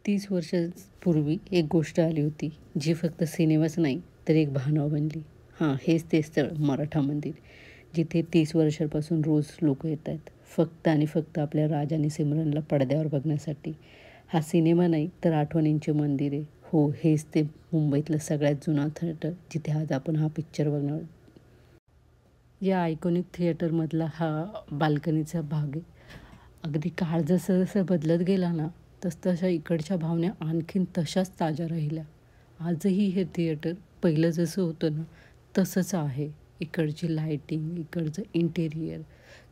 30 वर्षांपूर्वी एक गोष्ट आली होती, जी फक्त सिनेमाच नाही तर एक भावना बनली. हां, हेच ते स्थळ मराठा मंदिर, जिथे 30 वर्षांपासून रोज लोक येत आहेत. फक्त आणि फक्त आपल्या राज आणि सिमरनला पडद्यावर बघण्यासाठी. हा सिनेमा नाही तर आठवणींचे मंदिर आहे. हो, हेच ते मुंबईतलं सगळ्यात जुना थिएटर, जिथे आज आपण हा पिक्चर बघणार आहोत. या आयकॉनिक थिएटरमधला हा बाल्कनीचा भाग आहे. अगदी काळ जसं जसं बदलत गेला ना, तसतशा इकडच्या भावना आणखीन तशाच ताज्या राहिल्या. आजही हे थिएटर पहिलं जसं होतं ना, तसंच आहे. इकडची लाईटिंग, इकडचं इंटेरियर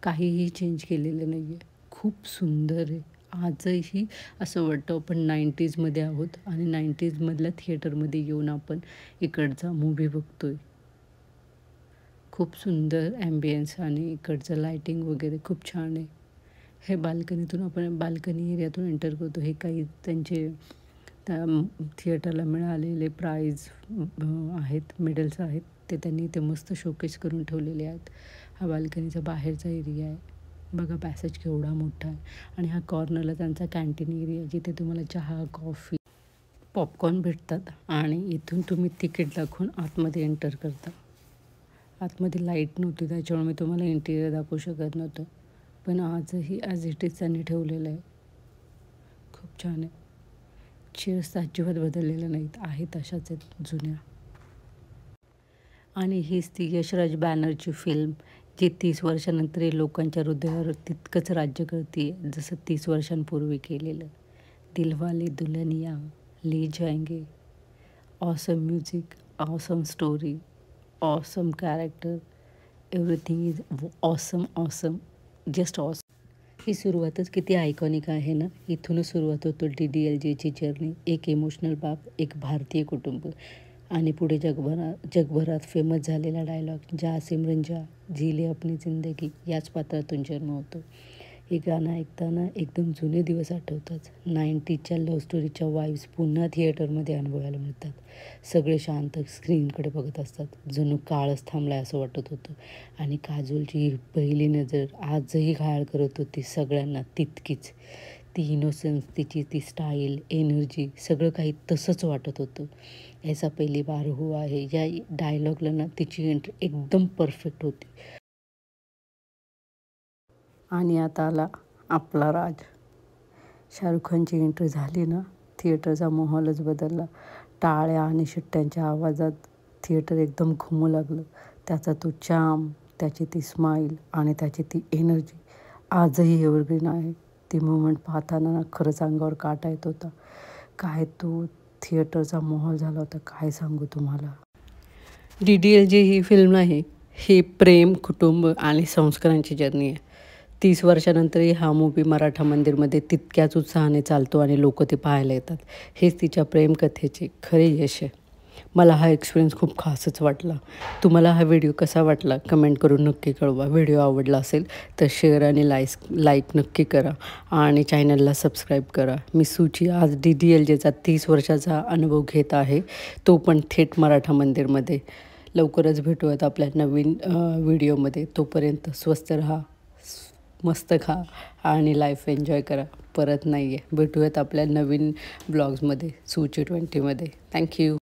काहीही चेंज केलेलं नाही आहे. खूप सुंदर आहे. आजही असं वाटतं आपण 90sमध्ये आहोत आणि 90sमधल्या थिएटरमध्ये येऊन आपण इकडचा मूव्ही बघतोय. खूप सुंदर ॲम्बियन्स आणि इकडचं लाईटिंग वगैरे खूप छान आहे. हे बाल्कनीतून आपण बाल्कनी एरियातून एंटर करतो. हे काही त्यांचे त्या थिएटरला मिळालेले प्राईज आहेत, मेडल्स आहेत. ते त्यांनी इथे मस्त शोकेस करून ठेवलेले आहेत. हा बाल्कनीचा बाहेरचा एरिया आहे. बघा पॅसेज केवढा मोठा आहे. आणि हा कॉर्नरला त्यांचा कॅन्टीन एरिया, जिथे तुम्हाला चहा, कॉफी, पॉपकॉर्न भेटतात. आणि इथून तुम्ही तिकीट दाखवून आतमध्ये एंटर करता. आतमध्ये लाईट नव्हती, त्याच्यामुळे मी तुम्हाला इंटिरियर दाखवू शकत नव्हतं. पण आजही ॲज इट इज त्यांनी ठेवलेलं आहे. खूप छान आहे. चेअर्स अजिबात बदललेल्या नाहीत, आहेत अशाच आहेत जुन्या. आणि हीच ती यशराज बॅनरची फिल्म, जी 30 वर्षानंतरही लोकांच्या हृदयावर तितकंच राज्य करते जसं 30 वर्षांपूर्वी केलेलं. Dilwale Dulhania Le Jayenge. Awesome music, awesome story, awesome character, everything is awesome, awesome, just awesome. ही सुरुवातच किती आयकॉनिक आहे ना. इथूनच सुरुवात होतो DDLJची जर्नी. एक इमोशनल बाप, एक भारतीय कुटुंब आणि पुढे जगभरात फेमस झालेला डायलॉग, जा सिमरन जा, जी ले अपनी जिंदगी, याच पात्रातून जन्म होतो. हे गाणं ऐकताना एकदम जुने दिवस आठवतात. 90sच्या लव्ह स्टोरीच्या वाईब्स पुन्हा थिएटरमध्ये अनुभवायला मिळतात. सगळे शांत स्क्रीनकडे बघत असतात. जणू काळच थांबलाय असं वाटत होतं. आणि काजोलची ही पहिली नजर आजही घायल करत होती सगळ्यांना तितकीच. ती इनोसन्स, तिची ती स्टाईल, एनर्जी, सगळं काही तसंच वाटत होतं. ऐसा पहिली बार हुआ है, या डायलॉगला ना तिची एंट्री एकदम परफेक्ट होती. आणि आता आला आपला राज. शाहरुख खानची एंट्री झाली ना, थिएटरचा माहोलच बदलला. टाळ्या आणि शिट्ट्यांच्या आवाजात थिएटर एकदम घुमू लागलं. त्याचा तो चार्म, त्याची ती स्माईल आणि त्याची ती एनर्जी आजही एव्हरग्रीन आहे. ती मूमेंट पाहताना ना खरंच अंगावर काटा येत होता. काय तो थिएटरचा माहोल झाला होता, काय सांगू तुम्हाला. DDLJ ही फिल्म नाही, ही प्रेम, कुटुंब आणि संस्कारांची जर्नी आहे. 30 वर्षानंतरही हा मूव्ही मराठा मंदिरमध्ये तितक्याच उत्साहाने चालतो आणि लोक ते पाहायला येतात. हेच तिच्या प्रेमकथेचे खरे यश आहे. मला हा एक्सपिरियन्स खूप खासच वाटला. तुम्हाला हा व्हिडिओ कसा वाटला कमेंट करून नक्की कळवा. व्हिडिओ आवडला असेल तर शेअर आणि लाईक नक्की करा आणि चॅनलला सबस्क्राईब करा. मी सुची आज DDLJचा 30 वर्षाचा अनुभव घेत आहे, तो पण थेट मराठा मंदिरमध्ये. लवकरच भेटूयात आपल्या नवीन व्हिडिओमध्ये. तोपर्यंत स्वस्त राहा, मस्त खा आणि लाईफ एन्जॉय करा. परत नाही आहे, भेटूयात आपल्या नवीन ब्लॉग्समध्ये, सुची 20मध्ये. थँक्यू.